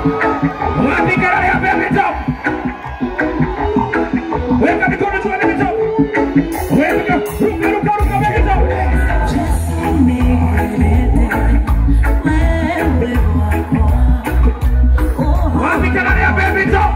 Wapi kelele ya baby top? Weka mikono juu baby top. Weka ruka baby top. Wapi kelele ya baby top?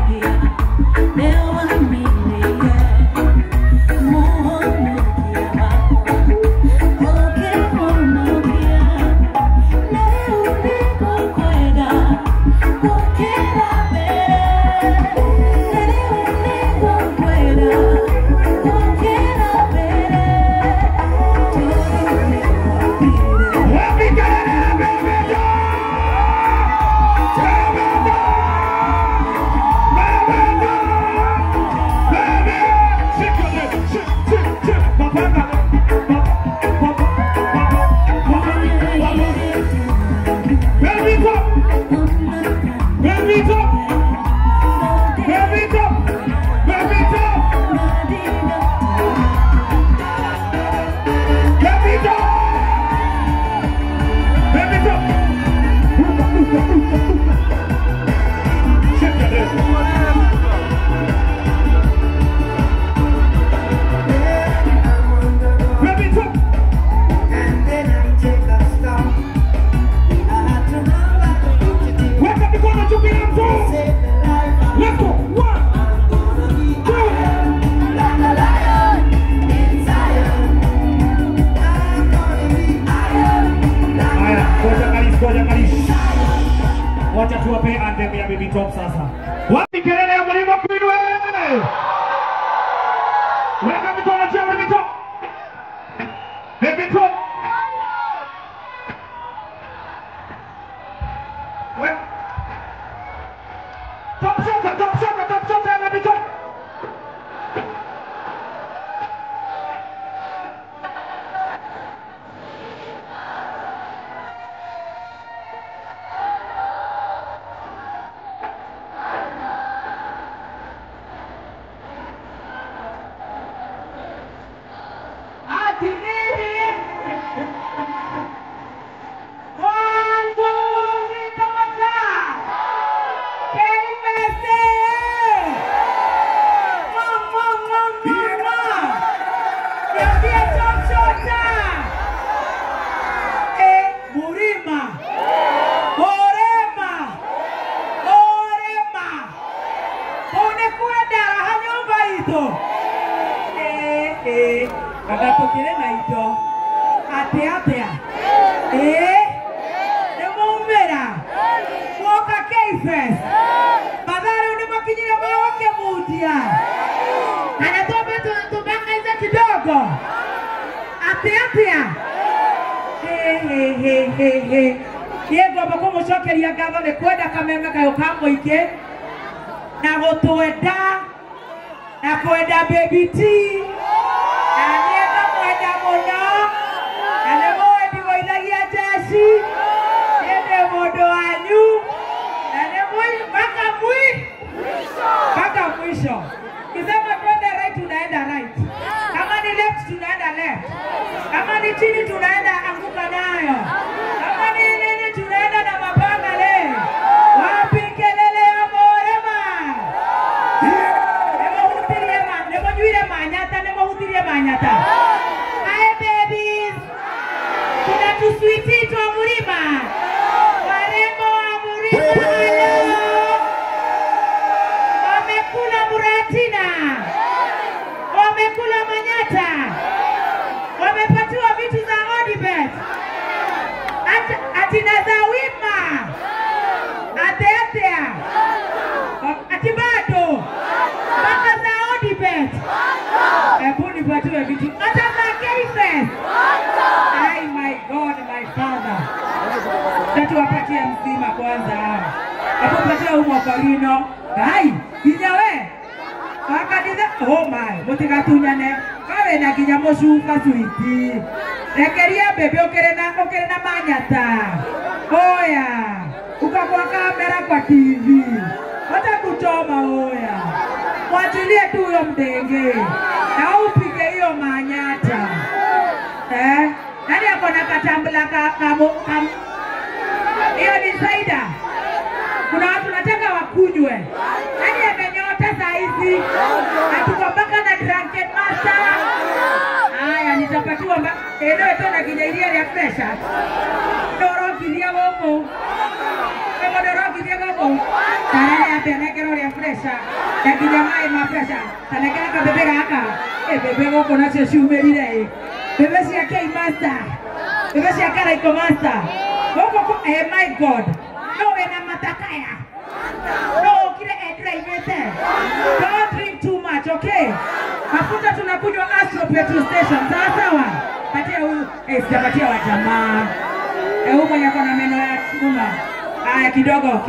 Wacha tuwape anthem ya baby top sasa. Wapi kelele ya mlima kwenu wewe? Weka mikono juu baby top. Baby top. Weka. Top shot ya baby top. Diego bakomo shokeria gatho ne kwenda kameme kayo kamoike na gotwenda na kwenda baby T na nienda kwenda muno na leo ndi goithagia jeshi ende mondo wanyu na leo mpaka mwisho kisema twende right tunaenda right, kama ni left tunaenda left, kama ni chini tunaenda anguka nayo, kama ni nini tunaenda na mapanga leo. Wapi kelele ya morema? Nemo juire manyata. Hi babies. Kuna tuswiti twa mlima. Warembo wa mlima. Wamekula muratina. Wamekula manyata. Wamepatiwa vitu za Odibet. Atina za wima. Ateatea. Atibado. Baka za Odibet. Ebu nipatiwe vitu. Ata za K-Fest. Ay my God, my Father. Tatu wapatie mzima kwanza hao. Ebu patia umo kalino. Hai, kinyawe. Wakadize, oh my, mutigatunyane. Kawe na kinyamo shuka suiti. Rekeria bebe okere na manyata. Oya. Ukakwa kamera kwa TV. Wata kuchoma oya. Wachilie tu huyo mdenge. Na upige hiyo manyata. Nani ako na katambula kamo. Hiyo ni Saida. Kuna watu iria ya pressure. Doro kiria gogo. Kama doro kiria gogo. Tara ya tenekero ya pressure. Ya kijamai ma pressure. Tanekera ka bebe gaka. Bebe gogo na cia shumerire. Bebe cia kei master. Bebe cia kara iko master. Gogo my God. No ena matakaya. No kile edra. Don't drink too much, okay? Mafuta tunakunywa Astro petrol station. Sawa. Patia huyu, sijapatia wa jamaa. Huyu mwenye kona meno ya chuma. Haya kidogo.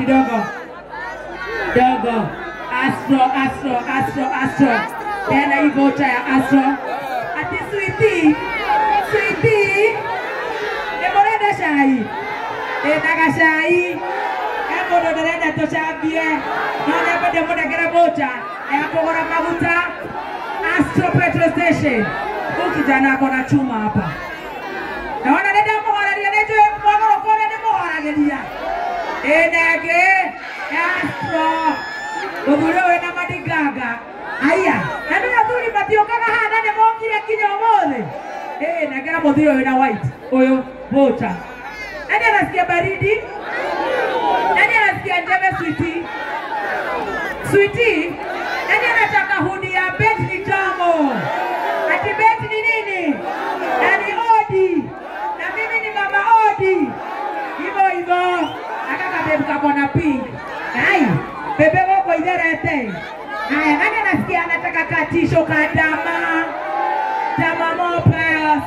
Dogo. Astro. Tena hii voucher ya Astro. Ati sweetie. Nemorenda shai. Naga shai. Ndo nderenda tochambie. Nona bade mudagera voucher. Kogora maguta. Astro petrol station. Kijana ako na chuma hapa. Naona dada mhoraria nejo mwagoro kore ni mhorageria. Enege Astro. Oguro ena madigaga. Aya, nani athuri matiokaga hana ne mokire kinya omole. Nagera muthiro ena white. Oyo voucher. Nani anasikia baridi? Nani anasikia njeve sweetie? Nani anataka hudi ya bet ni tamu? Ati bet ni nini? Nani Odi? Na mimi ni mama Odi. Hivyo. Akaka bebe kakona pink. Hai, bebe wako iderete. Haya, nani anasikia anataka katisho kadama? Dama mopes.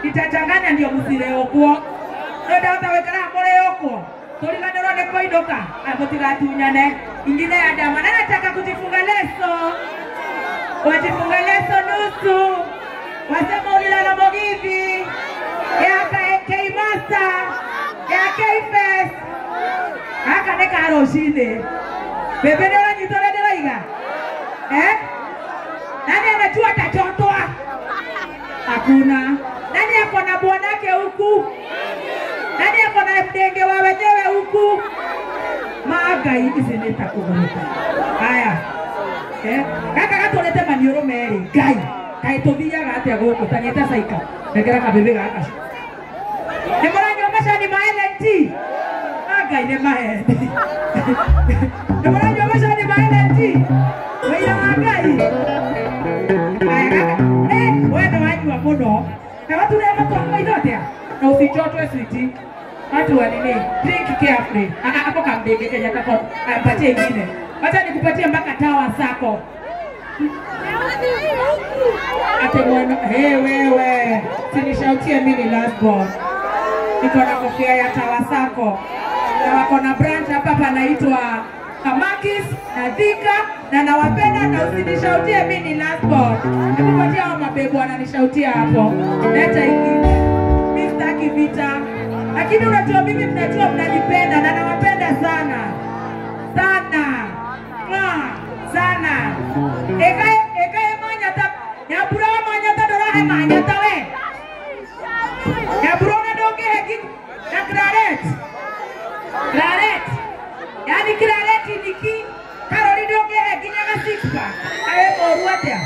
Itachanganya ndio msireo kwa. Ndio utawekana mbole yoko. Tulikanero ne koidoka. Akotigatunyane. Ingine ya dama. Nani anataka kujifunga leso? Wajifunga leso nusu. Wasema ulilala mogivi. Ya K-Master. Ya K-Fest. Haka neka haroshine. Bebe nyola nyitole iga. Nani anajua tachotoa? Hakuna. Nani ako na bwanake huku? Nani ako na mdenge wa wenyewe huku? Magai izineta kuguruka. Haya. Kaka gatolete manioro meri. Kai tobia gate agoko tanyeta saika. Negera kabebe gaka. Nemoranyo mashani maLNT. Magai ne mahe. Nemoranyo mashani maLNT. Wewe magai. Aya. Wewe wajua muno. Na watu leo kwa idotea. Na usichotwe sweetie. Watu wanini? Drink carefully. Hapo kambege Kenya kako. Ampatie ingine. Wacha nikupatie mpaka tawa sako. Ate mwana, wewe. Sinishautie mimi last born. Niko na kofia ya tawa sako. Na wako na branch hapa panaitwa Kamakis na Thika na nawapenda na usinishautie mimi last born. Nikupatia hao mabebu wananishautia hapo. Leta ingine. Mimi sitaki vita. Lakini unajua mimi mnajua mnanipenda na nawapenda sana. Sana. Ekae manyata. Ya bura manyata dorahe manyata we. Ya bura na doge heki. Ya Claret. Yani Claret niki. Karoli doge heki nyaga sixpa. Awe moruatea.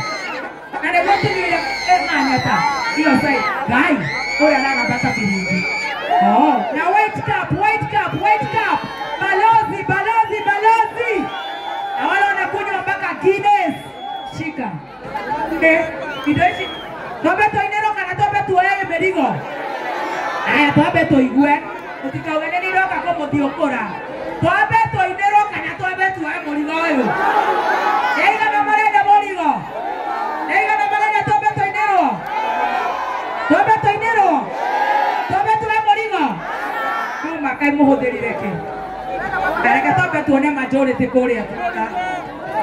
Nane wote ni manyata. Hiyo sai. Gai. Oya nana bata pilindi. Na white cup. Balozi. Na wale wanakunywa mpaka Guinness. Shika. Kidoishi. Tobe to inero kana tobe tu wewe merigo. Aya tobe to igwe. Utikawene ni roka como diokora. Tobe to inero kana tobe tu wewe morigo wewe. Eiga na marenda morigo. Eiga na marenda tobe to inero. Tobe tu wewe morigo. Kuma kai muhotherireke. Dareka tobe tuone majority kuria tuona.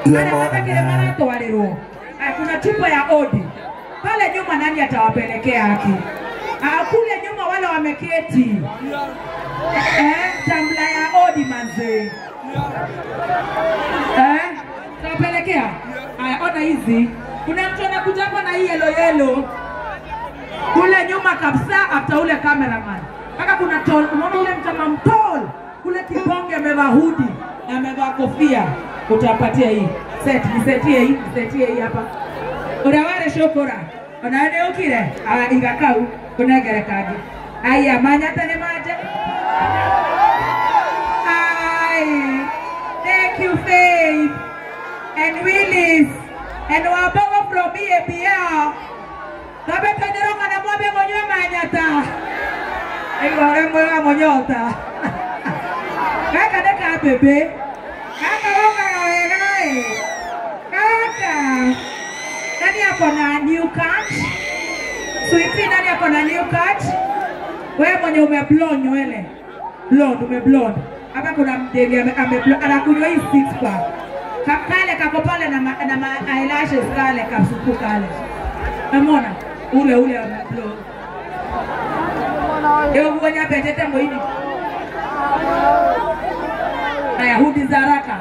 Ana kile mara toalero. Kuna chupa ya Odi. Pale nyuma nani atawapelekea haki? Kule nyuma wale wameketi. Tambla ya Odi manze. Tawapelekea. Ona hizi. Kuna mtu anakuja hapa na hii yellow. Kule nyuma kabisa after ule cameraman. Paka kuna tol, unaona ule mtama mtol. Kule kibonge amevaa hoodie na amevaa kofia. Utapatia hii. Nisetie hii hapa. Unaware shokora. Unaende ukile? Igakau. Kuna gerekagi. Aya manyata ne maja. Thank you, Faith and Willis and Wabogo from BAPR. Kabe kanyeronga na mwabe mwenye manyata. Igore mwenye monyota. Kaka deka bebe. Kaka wonga wewe. Kaka. Nani ako na new cut? Sweetie, nani ako na new cut? Wewe mwenye umeblonde nywele. Blonde, umeblonde. Hapa kuna mdege ameblonde, anakunywa hii six pack. Kakale kako pale na eyelashes kale kasupu kale. Umeona? Ule ameblonde. Leo mwenye petete mwini. Haya hudi za haraka.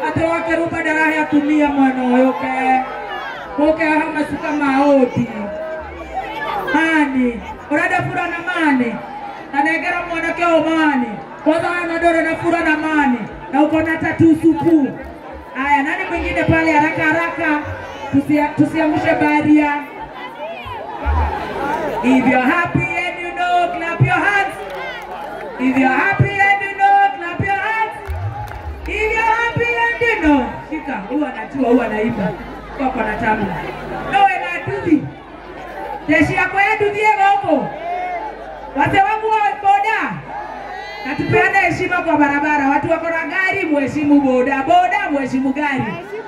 Ate wakerupa daraha ya tumia mwana yoke. Koke hama suka maoti. Mani. Orada fura na mani. Na negera mwana keo mani. Koza anadore na fura na mani. Na uko na tatu supu. Aya nani mwingine pale haraka. Tusiamushe baria. If you're happy and you know, clap your hands. If you're happy and you know, clap your hands. If you're happy and you know, shika, huwa anachua, huwa naimba. Kwa na tamu. No ena duthi. Jeshi yako ya duthi huko. Wate wangu wa boda. Na tupeane heshima kwa barabara. Watu wako na gari muheshimu boda, muheshimu gari.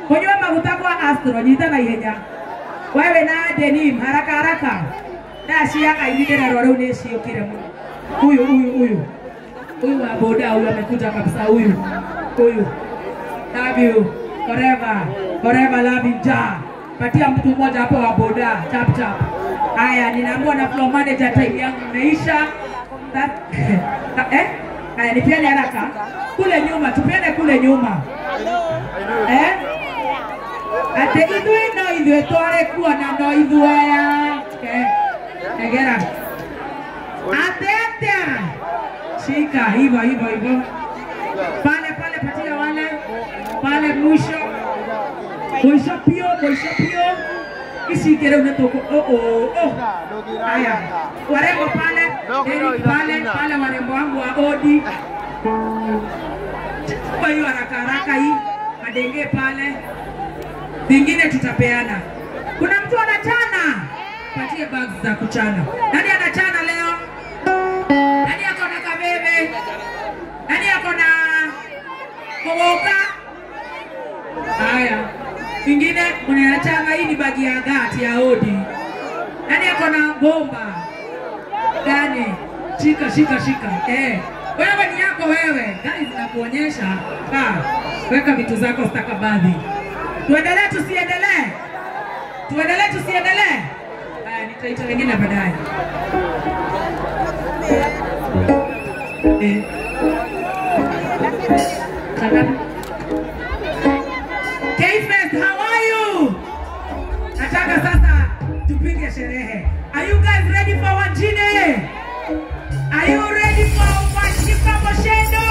Kwenye mafuta kwa Astro, jita na ihenya. Wewe na denim haraka. Dashi yaka ingine na roho uneshi yokire mu. Huyu. Huyu wa boda huyu amekuja kabisa huyu. Love you. Forever love you ja. Patia mtu mmoja hapo wa boda. Chap. Haya ninaambiwa na floor manager time yangu imeisha. Haya nipiane haraka. Kule nyuma, tupiane kule nyuma. Ate idwe tore kuwa na no idwe ya. Egera. Ate. Shika hivyo. Pale patia wale. Pale mwisho pio. Isikere unatoko. Haya. Warembo pale warembo wangu wa Odi. Kwa hiyo haraka hii madenge pale. Vingine tutapeana. Kuna mtu anachana. Patie bags za kuchana. Nani anachana leo? Nani ako na kabebe? Nani ako na koboka? Haya. Vingine unachana hii ni bagi ya gati ya Odi. Nani ako na bomba? Gani? Shika. Wewe ni yako wewe. Gani zinakuonyesha? Weka vitu zako stakabadhi. Tuendelee tusiendelee? Nitaita wengine baadaye. K-Fest, how are you? Nataka sasa tupige sherehe. Are you guys ready for Wanjine? Are you ready for Washika Moshendo?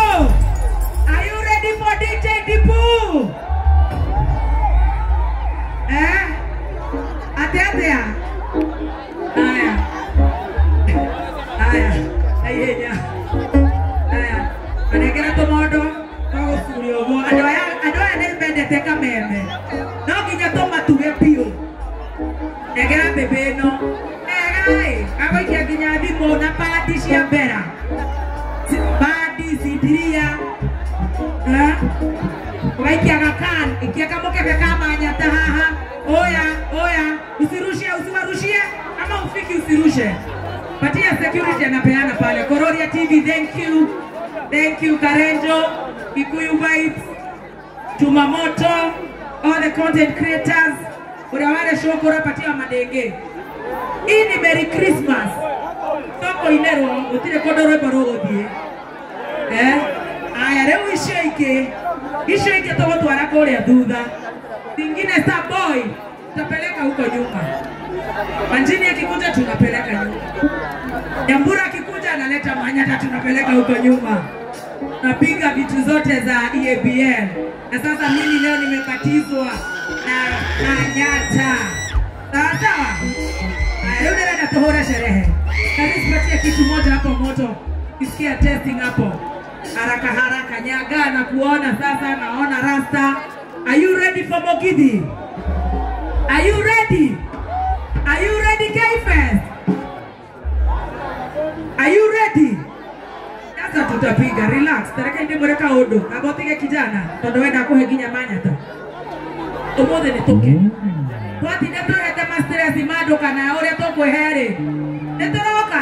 Are you ready for DJ Dipu? Atea. Haya. Anegera tomodo kwa studio go. Adoya nebende teka meme. No kinya toma tuwe pio. Negera bebe no. Ako kia kinya dimo na party shia bera. Party sidiria. Waikia kakan, ikia kamoke kama nyata haha. Oya, usiwarushie ama ufiki usirushe. Patia security anapeana pale. Kororia TV, thank you Karenjo, Kikuyu Vibes, Tumamoto, all the content creators. Urawale shokora patia madenge. Hii ni Merry Christmas. Toko inero, utile kodoro borogodie. Aya leo isheike to watu wanakole ya dhudha. Vingine Star Boy tutapeleka huko nyuma. Wanjini akikuja tunapeleka nyuma. Nyambura akikuja analeta manyata tunapeleka huko nyuma. napiga vitu zote za EABN. Na sasa mimi leo nimebatizwa na Nyata. Sawa? Leo ndio natohora sherehe. Karibu sipatie kitu moja hapo moto. Kisikia testing hapo. Haraka haraka nyaga na kuona sasa naona rasta. Are you ready for Mogidi? Are you ready? Are you ready, K-Fest? Are you ready? Sasa tutapiga, relax. Taraka ndi mureka odo. Abotige kijana. Tondo wenda kuheginya manyata. Omothe ni toke. Twati neto hete mastress mado kana ore to kwehere. Neto roka.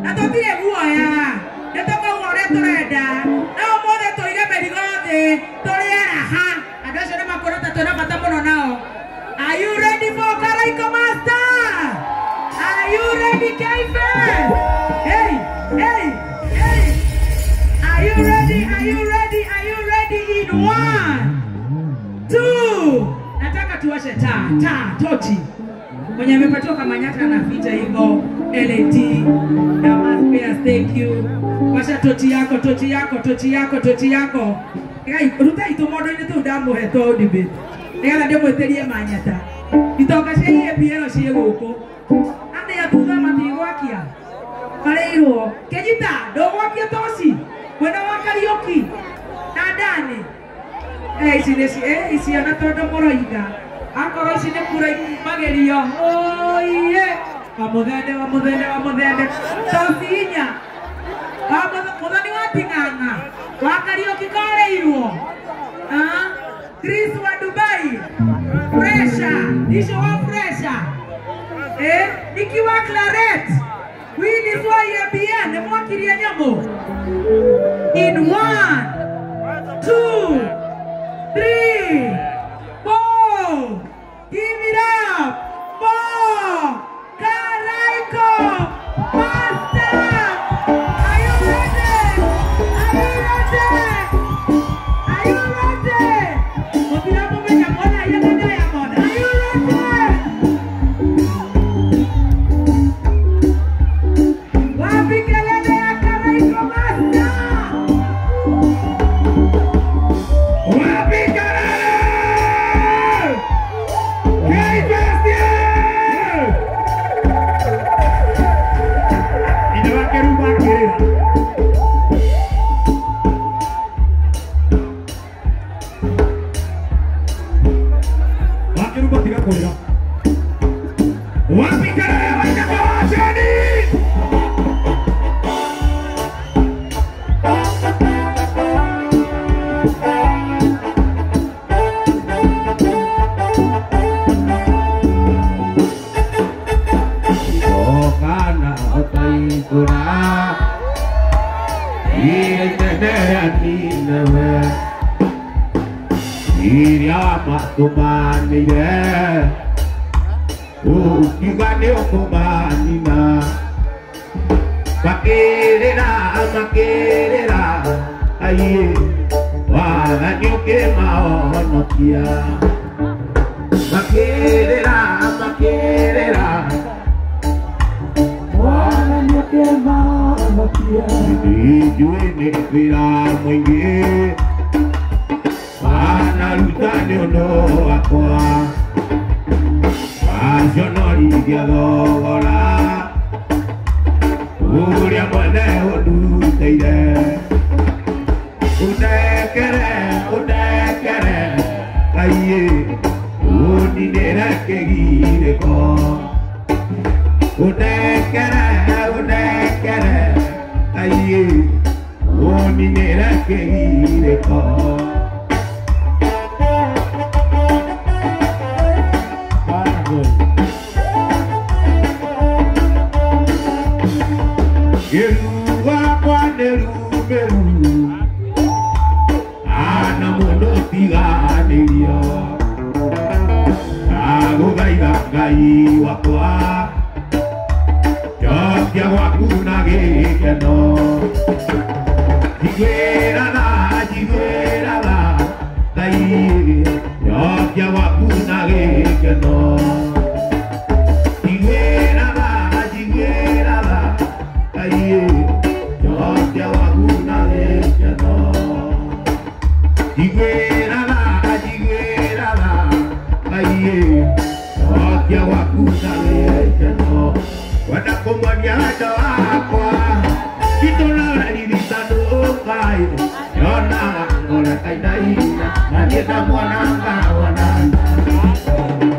Neto tire guoya. Neto ko ore toreda. Na omothe toire merigothe. Toriera ha. Adosho ne makorota tora patamono nao. Are you ready for Karaiko Master? Are you ready, K-Fest? Hey, hey, hey. Are you ready? Are you ready? Are you ready? In 1, 2. Nataka tuwashe taa, tochi. Mwenye amepatiwa kama Nyata anaficha hivyo. LED. Damas, thank you. Washa tochi yako, tochi yako, tochi yako, tochi yako. Kai, ruta itomodo ni tu damu heto dibe. Nega ndio mweterie Manyata. Itoka sheye biero sheye huko. Ande ya tuza matigwakia. Kaleiro, kejita, dogwakia toshi. Kwenda wakarioki. Nadani. Isi anatodo moroiga. Akoro isi ne kurai magerio. Oye. Wamudende. Tosinya. Mudani watinganga. Wakarioki kaleiro. Chris wa Dubai. Pressure. Nisho wa pressure. Nikiwa Claret. Winnie wa EABN. Nemwakiria nyamo. In 1, 2, 3, 4. Give it up. 4. Karaiko Master. Are you ready? Are you ready? Are you ready? Mopirapo menyamona yanga yamona. Are you ready? Wapi kelele ya Karaiko Master? Wapi kelele? K-Fest yeah! Inawakeruba kirira. Wakeruba tiga korira. Wapi kelele waina kwa wacheni? Kana otai kura Ietene aninawe Iria matumani ye Ukigane okumanina Makerera Aye Waganyoke maonokia Makerera Nijuene kwira mwingi Wanarutane ono wakwa Wajonori dia thogora Uria mwene unduteire Unekere Aye Uninere kegireko Unekere Aye Uninere kegireko Yeruwa kwa nerumeru Ana mundo tiganirio Agugaiga ngai wakwa Jokia waku na gikeno Jigwerada Ngai Jokia waku na gikeno Jigwerada Ngai Jokia waku na gikeno wakia waku na gĩkeno wanakomania wendo wakwa itũra riritanũkai yonaga ngore kainaina na niĩ mwananga wanana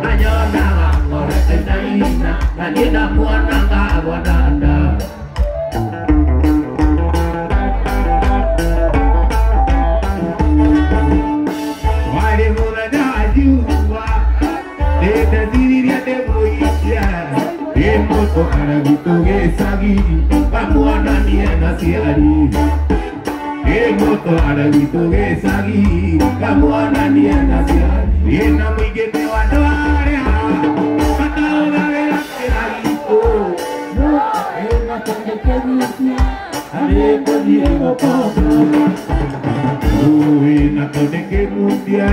anyonaga ngore kainaina na niĩ mwananga wanana wale mũthenya njua ndĩndethiririe ndĩmũikia mũtũ aragitũ gĩcagi kamuonanie na ciari mũtũ aragitũ gĩcagi kamuonanie na ciari ĩna mũingĩ nĩ wa andũ arĩa mataũgagĩra kĩragitũ ĩna kũndĩkĩgucia harĩ gũthiĩ gũkomba ĩna kũndĩkĩgucia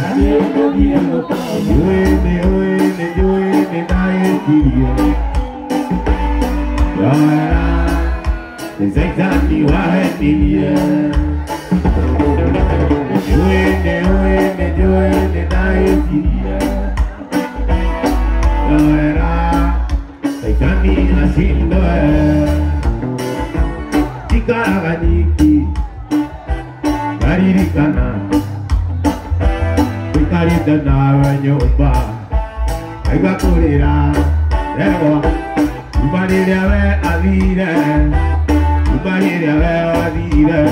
harĩ gũthiĩ gũkomba nĩ ndaĩkirie Yoera, Zaitani wahenirie Joene naekirie Yoera, Zaitani nashindoe Chikaraganiki Garirikana Wikarite nawe nyumba Aigakurira Ewa Ubarire we adire Ubarire we adire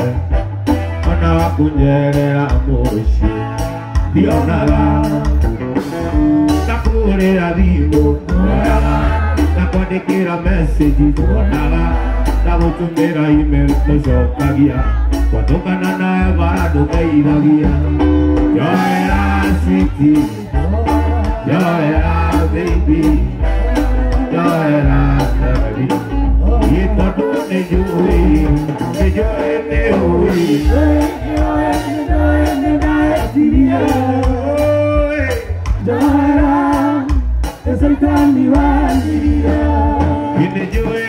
Ona wakunyerera moshi Dionaga Nakurira dhimu Nakwandikira message Onaga Nagutumira email Nocokagia Watokana nae bado kairagia Yoera sweetie Yoera baby Yoera baby Itoto nejui Nejoe Yoera Zaitani waniria Nejoe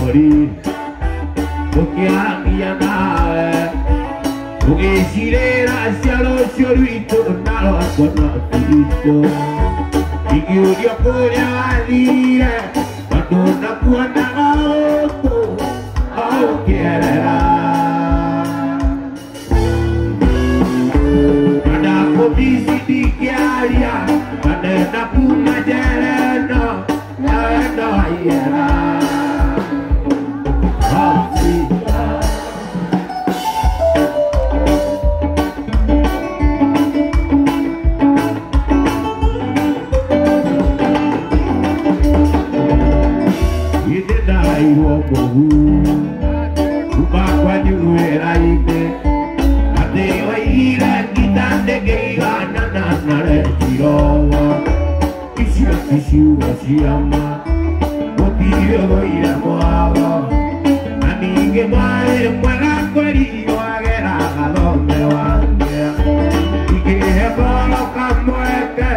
memory Ukiangia nawe Ukishirera sialo syorito Nalo akona filito Ikiudio kunya walire Watona kuona gaoto Au kierera Kadako bisiti kiaria Kadena kuma jereno Yaendo ayera Siama, Mokio goira moago, Amigue mae muera querido agera donde wangea, y que hebolo camueke,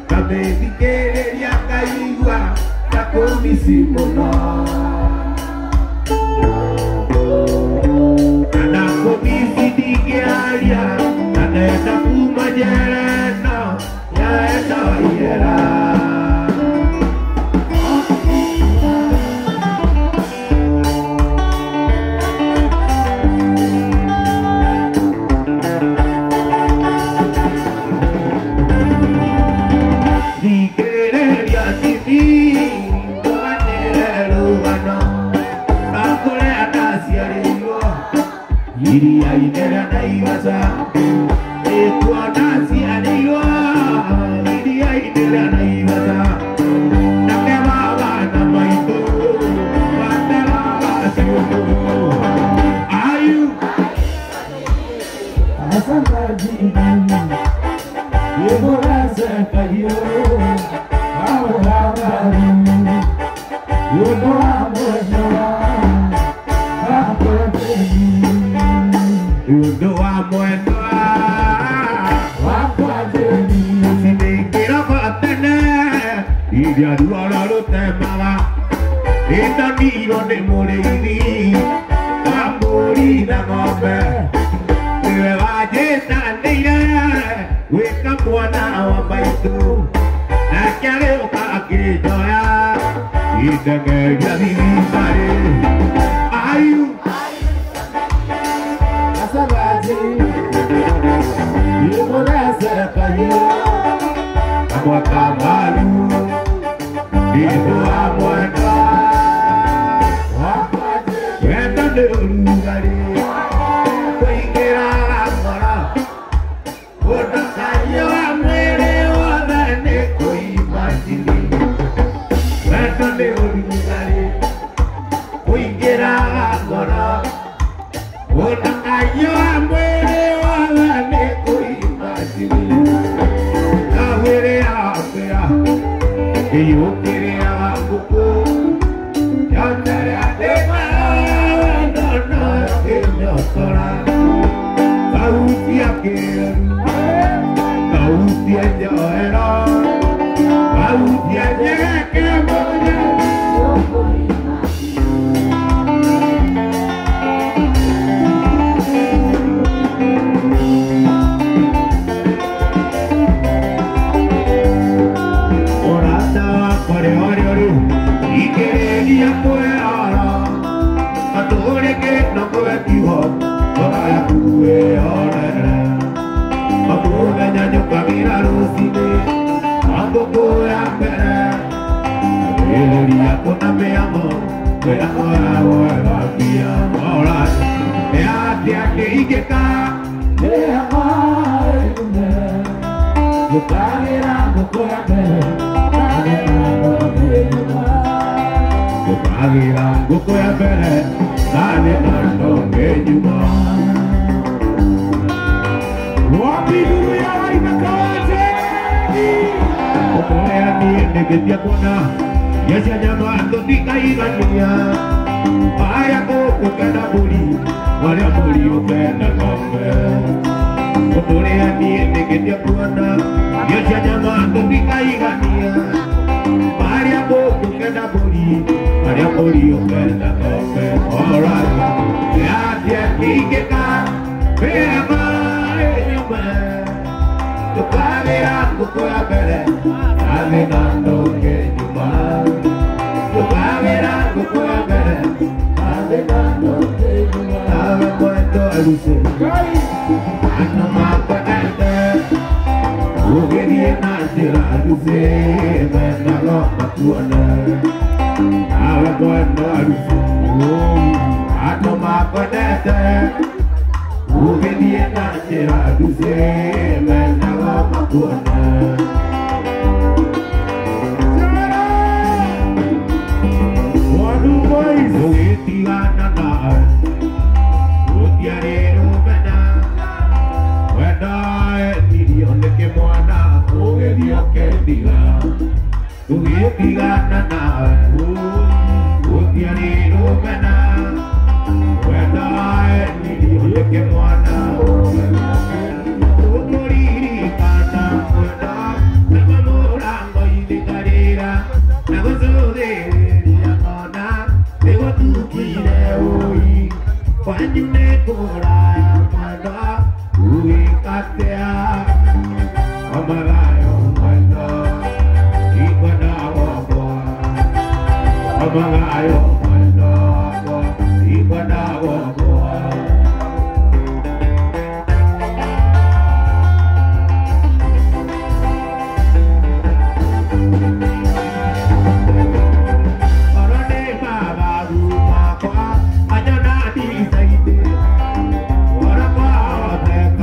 cabe si quería caigua, la comisimo no. Ana comisi di chiaria, aneta fuma yereno, ya eno yera. Iria inera na iwaza Ekwa nasi anewa Iria inera na iwaza Nakebaba na maito Watebaba siyo Ayu Asanga jini Yebora sekayo Awa bari Yono amor no Awa bari Undo wa mwendwa wakwa jeni Sinekira fatene Iria duara rutemaga Ita niro ni mureithi Wamburi na ng'ombe Niwe wajitanĩire Gwĩka mwana wa maitũ Nake agĩũka akĩnjoya Indengeria thibitarĩ Ayu Asagaji Imũthece kahiũ Kamwaka maru Nĩndũ wa mwendwa Wenda nĩ ũrugarĩ Kũingĩra ngoro Mũndũ kahiũ wa mwĩrĩ wothe nĩ kũimba njini Wenda nĩ ũrugarĩ Kũingĩra ngoro Mũndũ kahiũ wa mwĩrĩ wothe nĩ kũimba njini Kawĩrĩ yakĩa Iyũkĩrĩaga ngũkũ Yonere atĩma Ndono ĩnyotora Kauti akĩru Kauti enjoero Kauti enyeke moja Orata wakore orioru Ikereria kwehara Atũrĩke na kwetiho Toraya kwehorere Makũmenya nyũkagĩra rũcinĩ Angũkũya mbere Ĩrĩria kũna mĩamo Mĩamo ya wega pia Alright Nĩ atĩa kĩingĩka Nĩama ĩrume Nyũkagĩra ngũkũya mbere Nyũkagĩra ngũkũya mbere Nane nandonge nyuma Wapiguru ya waimakawaje Okoya niye negetia kuona Yesha nyama andodika igania Aya koko kenda buri Waria buri ukenda ngombe Okoya niye negetia kuona Yesha nyama andodika igania Aya koko kenda buri Waria buri ukenda ngombe Alright Yatia kingeka Pema Tukagĩra ngũkũya mbere Nathi nandoke nyuma Tukagĩra ngũkũya mbere Nathi nandoke nyuma Nawe mwendo aruce Ano makwendete Ũgĩthiĩ na njĩra aruce Mendago makuone Nawe mwendo aruce Ano makwendete Ũgĩthiĩ na njĩra aruce Mendago makuone Ũgĩtigana nawe Gũtiarĩ rũmena Wenda enirio nĩ kĩmwana Ũgĩthiĩ ũkendiga Ũgĩtigana nawe Gũtiarĩ rũmena Wenda enirio nĩ kĩmwana Ũkũririkana mwenda Naima mũrango-inĩ ngarĩra Na gũcũthĩrĩria ona Nĩgũtukire ũi Kwanyu nĩ kũraya mwenda Ũgĩkatea Omagayo mwenda Ikwenda wakwa Omagayo